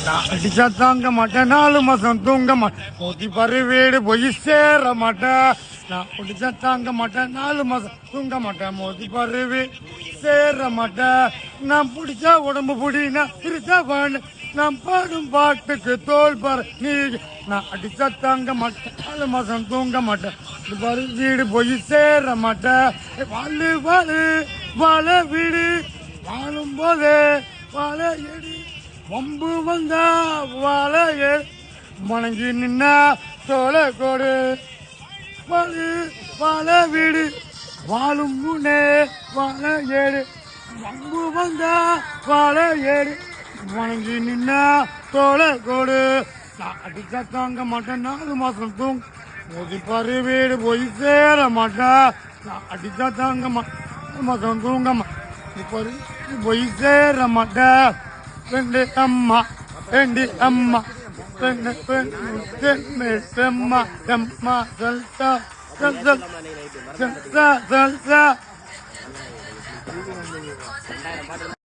நான் அடிச்சா தாங்க மாட்டேன் 4 மாசம் தூங்க மாட்டேன் மோதி பாரு வீடு போய் சேர மாட்டேன் நான் அடிச்சா தாங்க மாட்டேன் 4 மாசம் தூங்க மாட்டேன் மோதி பாரு வீடு சேர மாட்டேன் நான் பிடிச்சா உடம்பு புடி நான் சிரிச்சா பண்ணு நான் பாடும் பாட்டுக்கு தோல் பாரு நீ நான் அடிச்சா தாங்க மாட்டேன் 4 மாசம் தூங்க மாட்டேன் பாரு வீடு போய் சேர மாட்டேன் வாழு வாழு வாழ வீடு வாழும் போதே வாழ எடி வம்பு வந்தா வாழ வணங்கி நின்னா தோலை கோடு வாழு வாழ வீடு வாழும் முன்னே வாழ ஏடு வம்பு வந்தா வாழ ஏடு வணங்கி நின்னா தோலை கோடு நான் அடிச்சா தாங்க மாட்டேன் 4 மாசம் தூங்க மோதி பாரு வீடு போய் சேர மாட்டேன் நான் அடிச்சா தாங்க மாட்டேன் மாசம் தூங்க மாட்டேன் போய் சேர மாட்டேன் ரெண்டு அம்மா அம்மா அம்மா சல்சா சல்சா சல்சா